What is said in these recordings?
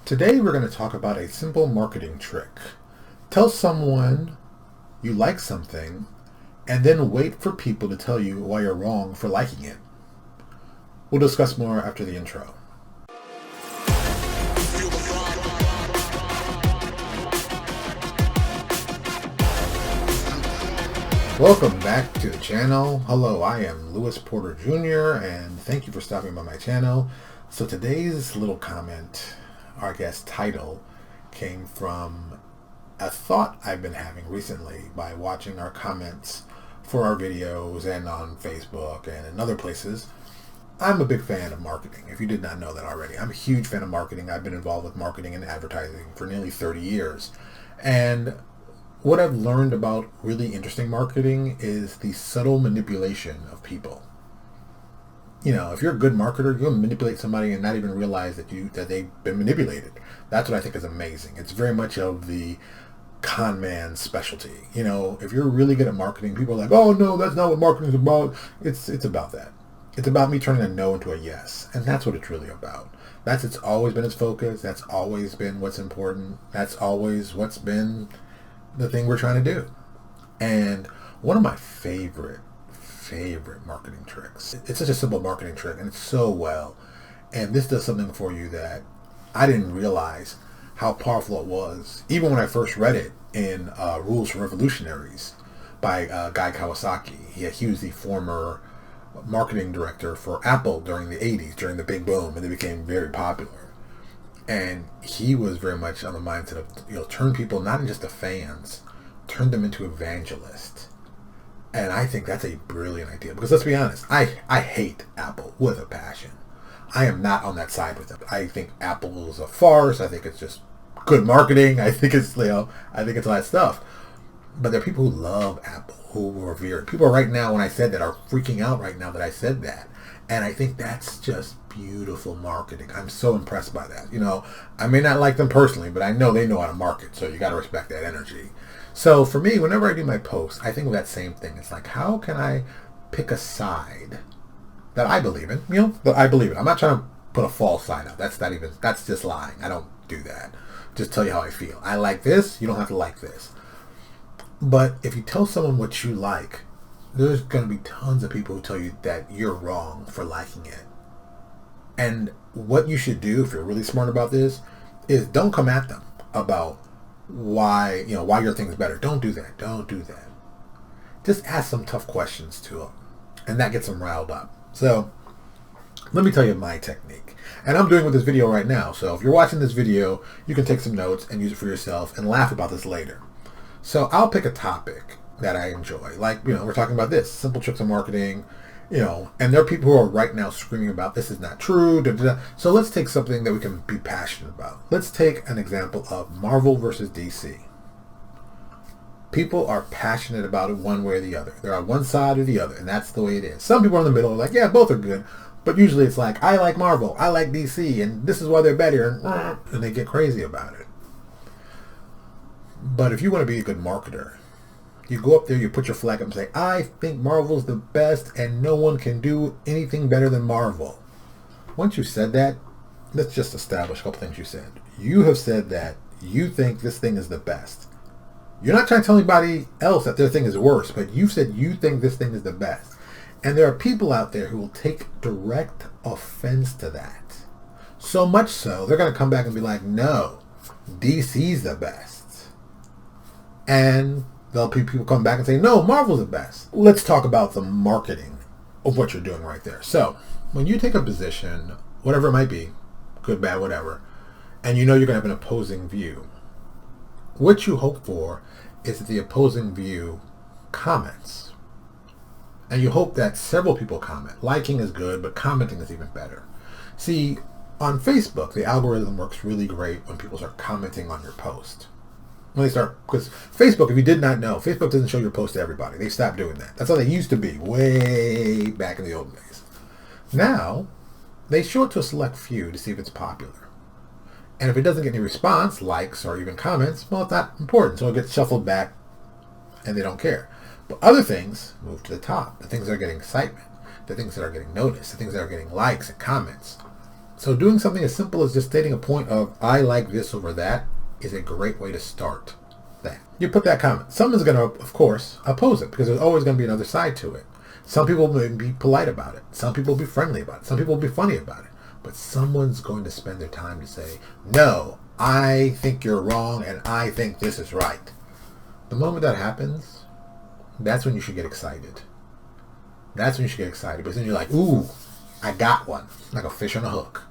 Today we're going to talk about a simple marketing trick. Tell someone you like something and then wait for people to tell you why you're wrong for liking it. We'll discuss more after the intro. Welcome back to the channel. Hello, I am Lewis Porter Jr. and thank you for stopping by my channel. So today's little comment, or I guess title, came from a thought I've been having recently by watching our comments for our videos and on Facebook and in other places. I'm a big fan of marketing, if you did not know that already. I'm a huge fan of marketing. I've been involved with marketing and advertising for nearly 30 years. And what I've learned about really interesting marketing is the subtle manipulation of people. You know, if you're a good marketer, you'll manipulate somebody and not even realize that they've been manipulated. That's what I think is amazing. It's very much of the con man specialty. You know, if you're really good at marketing, people are like, oh no, that's not what marketing is about. It's about that. It's about me turning a no into a yes. And that's what it's really about. It's always been its focus. That's always been what's important. That's always what's been the thing we're trying to do. And one of my favorite marketing tricks. It's such a simple marketing trick and it's so well. And this does something for you that I didn't realize how powerful it was. Even when I first read it in Rules for Revolutionaries by Guy Kawasaki. He was the former marketing director for Apple during the 80s, during the big boom, and they became very popular. And he was very much on the mindset of, turn people not just to fans, turn them into evangelists. And I think that's a brilliant idea because let's be honest, I hate Apple with a passion. I am not on that side with them. I think Apple is a farce. I think it's just good marketing. I think it's all that stuff. But there are people who love Apple, who revere it. People right now, when I said that, are freaking out right now that I said that. And I think that's just beautiful marketing. I'm so impressed by that. I may not like them personally, but I know they know how to market, so you got to respect that energy. So for me, whenever I do my posts, I think of that same thing. It's like, how can I pick a side that I believe in? That I believe in. I'm not trying to put a false side out. That's just lying. I don't do that. Just tell you how I feel. I like this. You don't have to like this. But if you tell someone what you like, there's going to be tons of people who tell you that you're wrong for liking it. And what you should do, if you're really smart about this, is don't come at them about why your thing's better. Don't do that. Don't do that. Just ask some tough questions to them, and that gets them riled up. So let me tell you my technique. And I'm doing with this video right now. So if you're watching this video, you can take some notes and use it for yourself and laugh about this later. So I'll pick a topic that I enjoy. Like, we're talking about this, simple tricks of marketing, and there are people who are right now screaming about this is not true. Da, da, da. So let's take something that we can be passionate about. Let's take an example of Marvel versus DC. People are passionate about it one way or the other. They're on one side or the other, and that's the way it is. Some people are in the middle are like, yeah, both are good. But usually it's like, I like Marvel, I like DC, and this is why they're better, and they get crazy about it. But if you want to be a good marketer, you go up there, you put your flag up and say, I think Marvel's the best and no one can do anything better than Marvel. Once you said that, let's just establish a couple things you said. You have said that you think this thing is the best. You're not trying to tell anybody else that their thing is worse, but you said you think this thing is the best. And there are people out there who will take direct offense to that. So much so, they're going to come back and be like, no, DC's the best. And there'll be people come back and say, no, Marvel's the best. Let's talk about the marketing of what you're doing right there. So when you take a position, whatever it might be, good, bad, whatever, and you're going to have an opposing view, what you hope for is that the opposing view comments. And you hope that several people comment. Liking is good, but commenting is even better. See, on Facebook, the algorithm works really great when people start commenting on your post. Because Facebook, if you did not know, Facebook doesn't show your post to everybody. They stopped doing that. That's how they used to be way back in the old days. Now, they show it to a select few to see if it's popular. And if it doesn't get any response, likes, or even comments, well, it's not important. So it gets shuffled back and they don't care. But other things move to the top. The things that are getting excitement, the things that are getting noticed, the things that are getting likes and comments. So doing something as simple as just stating a point of, I like this over that, is a great way to start that. You put that comment. Someone's going to, of course, oppose it because there's always going to be another side to it. Some people will be polite about it. Some people will be friendly about it. Some people will be funny about it. But someone's going to spend their time to say, no, I think you're wrong and I think this is right. The moment that happens, that's when you should get excited. That's when you should get excited. Because then you're like, ooh, I got one. Like a fish on a hook.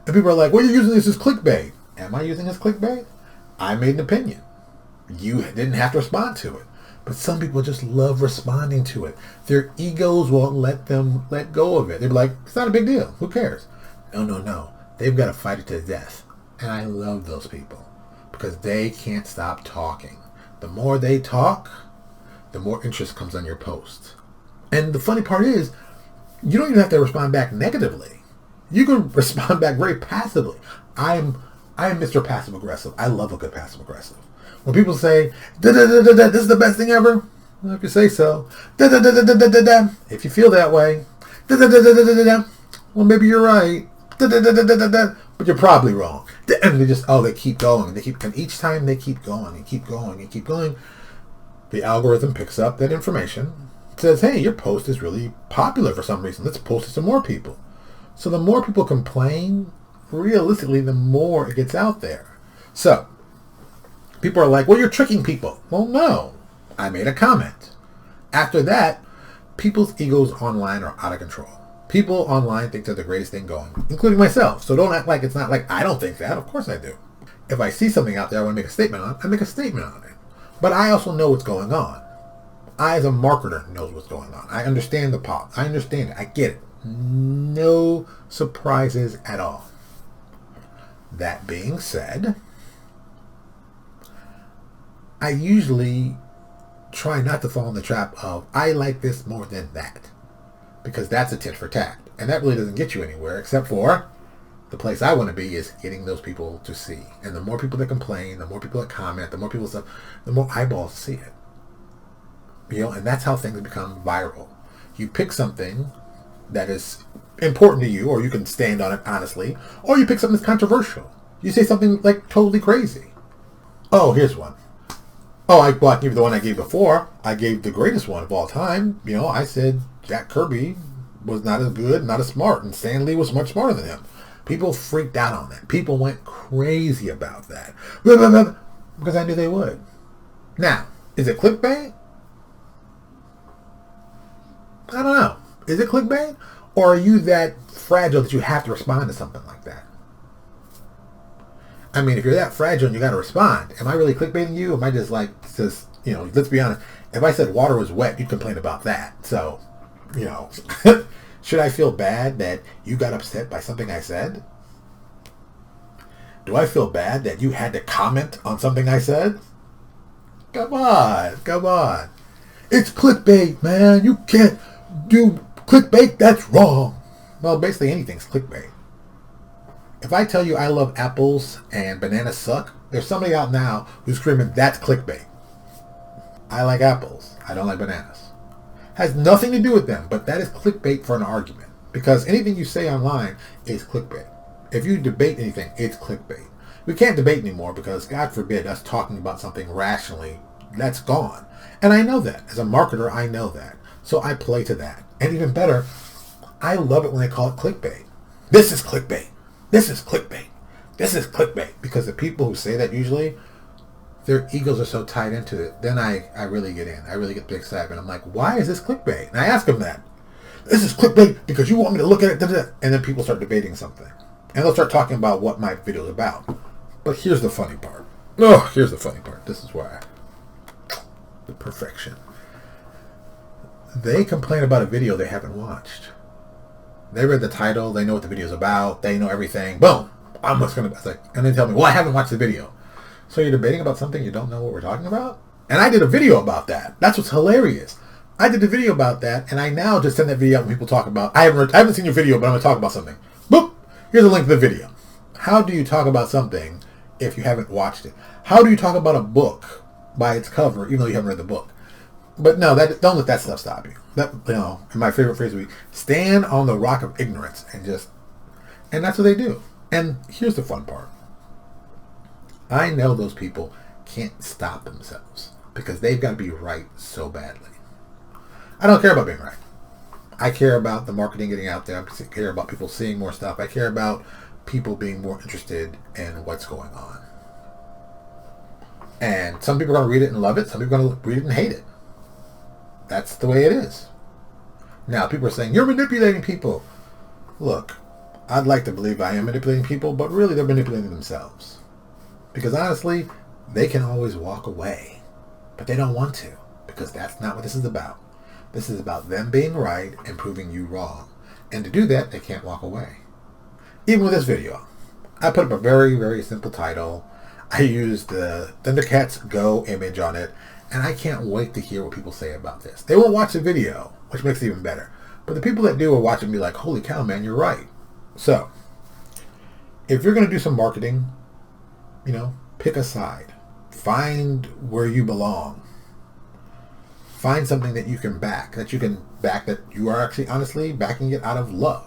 And people are like, well, you're using this as clickbait. Am I using this clickbait? I made an opinion. You didn't have to respond to it. But some people just love responding to it. Their egos won't let them let go of it. They're like, it's not a big deal. Who cares? No. They've got to fight it to death. And I love those people because they can't stop talking. The more they talk, the more interest comes on your post. And the funny part is, you don't even have to respond back negatively. You can respond back very passively. I am Mr. Passive Aggressive. I love a good passive aggressive. When people say, this is the best thing ever, well, if you say so, if you feel that way, well, maybe you're right, but you're probably wrong. And they keep going. And each time they keep going and keep going and keep going, the algorithm picks up that information, says, hey, your post is really popular for some reason. Let's post it to more people. So the more people complain, realistically, the more it gets out there. So people are like, well, you're tricking people. Well, no. I made a comment. After that, people's egos online are out of control. People online think they're the greatest thing going, including myself. So don't act like it's not like I don't think that. Of course I do. If I see something out there I want to make a statement on, I make a statement on it. But I also know what's going on. I, as a marketer, knows what's going on. I understand the pop. I understand it. I get it. No surprises at all. That being said, I usually try not to fall in the trap of, I like this more than that. Because that's a tit for tat. And that really doesn't get you anywhere, except for the place I want to be is getting those people to see. And the more people that complain, the more people that comment, the more people stuff, the more eyeballs see it. And that's how things become viral. You pick something that is important to you, or you can stand on it honestly, or you pick something that's controversial. You say something like totally crazy. Oh, here's one. Oh, I gave you the one I gave before. I gave the greatest one of all time. I said Jack Kirby was not as good, not as smart, and Stan Lee was much smarter than him. People freaked out on that. People went crazy about that. Because I knew they would. Now, is it clickbait? I don't know. Is it clickbait? Or are you that fragile that you have to respond to something like that? I mean, if you're that fragile and you got to respond, am I really clickbaiting you? Am I just let's be honest. If I said water was wet, you'd complain about that. So, should I feel bad that you got upset by something I said? Do I feel bad that you had to comment on something I said? Come on. It's clickbait, man. You can't do clickbait. That's wrong. Well, basically anything's clickbait. If I tell you I love apples and bananas suck, there's somebody out now who's screaming, that's clickbait. I like apples. I don't like bananas. Has nothing to do with them, but that is clickbait for an argument. Because anything you say online is clickbait. If you debate anything, it's clickbait. We can't debate anymore because, God forbid, us talking about something rationally, that's gone. And I know that. As a marketer, I know that. So I play to that. And even better, I love it when they call it clickbait. This is clickbait. This is clickbait. This is clickbait. Because the people who say that usually, their egos are so tied into it. Then I really get in. I really get big excitement. I'm like, why is this clickbait? And I ask them that. This is clickbait because you want me to look at it. And then people start debating something. And they'll start talking about what my video is about. But here's the funny part. Here's the funny part. This is why. The perfection. They complain about a video they haven't watched. They read the title. They know what the video is about. They know everything. Boom. I'm just going to... And they tell me, well, I haven't watched the video. So you're debating about something you don't know what we're talking about? And I did a video about that. That's what's hilarious. I did a video about that, and I now just send that video out when people talk about... I haven't seen your video, but I'm going to talk about something. Boop! Here's a link to the video. How do you talk about something if you haven't watched it? How do you talk about a book by its cover, even though you haven't read the book? But no, don't let that stuff stop you. And my favorite phrase would be, stand on the rock of ignorance and just And that's what they do. And here's the fun part. I know those people can't stop themselves because they've got to be right so badly. I don't care about being right. I care about the marketing getting out there. I care about people seeing more stuff. I care about people being more interested in what's going on. And some people are going to read it and love it. Some people are going to read it and hate it. That's the way it is. Now, people are saying, you're manipulating people. Look, I'd like to believe I am manipulating people, but really they're manipulating themselves. Because honestly, they can always walk away. But they don't want to, because that's not what this is about. This is about them being right and proving you wrong. And to do that, they can't walk away. Even with this video, I put up a very, very simple title. I used the Thundercats Go image on it, and I can't wait to hear what people say about this. They won't watch the video, which makes it even better. But the people that do will watch and be like, holy cow, man, you're right. So, if you're going to do some marketing, pick a side. Find where you belong. Find something that you can back, that you are actually honestly backing it out of love.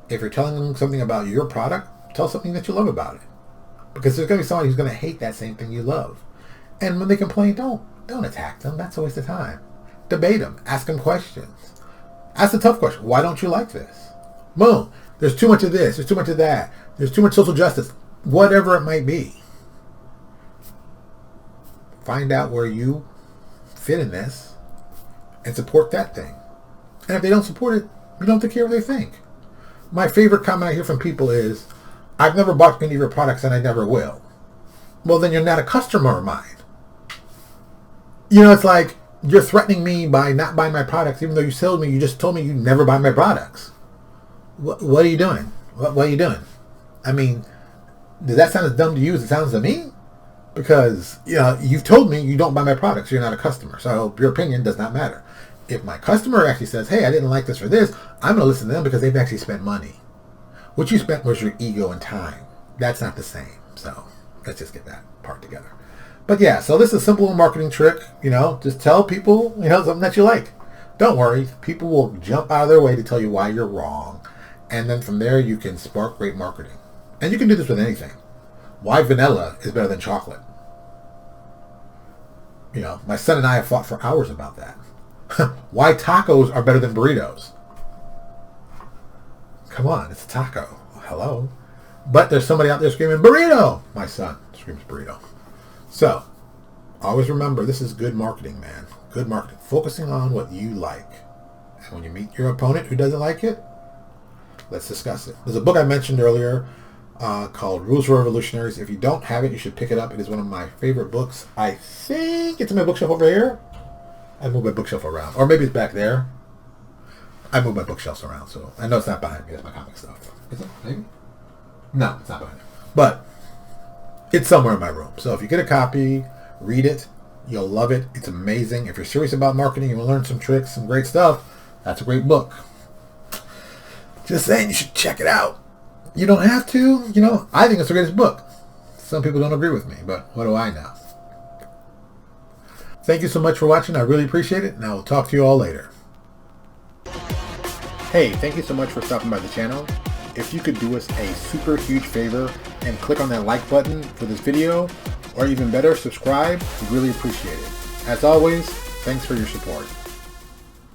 If you're telling them something about your product, tell something that you love about it. Because there's going to be somebody who's going to hate that same thing you love. And when they complain, don't attack them. That's a waste of time. Debate them. Ask them questions. Ask the tough question. Why don't you like this? Boom. There's too much of this. There's too much of that. There's too much social justice. Whatever it might be. Find out where you fit in this and support that thing. And if they don't support it, you don't have to care what they think. My favorite comment I hear from people is, I've never bought any of your products and I never will. Well, then you're not a customer of mine. It's like you're threatening me by not buying my products, even though you just told me you never buy my products. What are you doing? What are you doing? I mean, does that sound as dumb to you as it sounds to me? Because, you've told me you don't buy my products. You're not a customer. So your opinion does not matter. If my customer actually says, hey, I didn't like this or this, I'm going to listen to them because they've actually spent money. What you spent was your ego and time. That's not the same. So let's just get that part together. But yeah, so this is a simple marketing trick. Just tell people, something that you like. Don't worry. People will jump out of their way to tell you why you're wrong. And then from there, you can spark great marketing. And you can do this with anything. Why vanilla is better than chocolate. My son and I have fought for hours about that. Why tacos are better than burritos. Come on, it's a taco. Hello. But there's somebody out there screaming, burrito! My son screams burrito. So, always remember, this is good marketing, man. Good marketing. Focusing on what you like. And when you meet your opponent who doesn't like it, let's discuss it. There's a book I mentioned earlier called Rules for Revolutionaries. If you don't have it, you should pick it up. It is one of my favorite books. I think it's in my bookshelf over here. I moved my bookshelf around. Or maybe it's back there. I moved my bookshelves around, so I know it's not behind me. That's my comic stuff. Is it? Maybe? No, it's not behind me. But it's somewhere in my room. So if you get a copy, read it. You'll love it. It's amazing. If you're serious about marketing, you will learn some tricks, some great stuff. That's a great book. Just saying, you should check it out. You don't have to. I think it's the greatest book. Some people don't agree with me, but what do I know? Thank you so much for watching. I really appreciate it, and I will talk to you all later. Hey, thank you so much for stopping by the channel. If you could do us a super huge favor and click on that like button for this video, or even better, subscribe, we'd really appreciate it. As always, thanks for your support.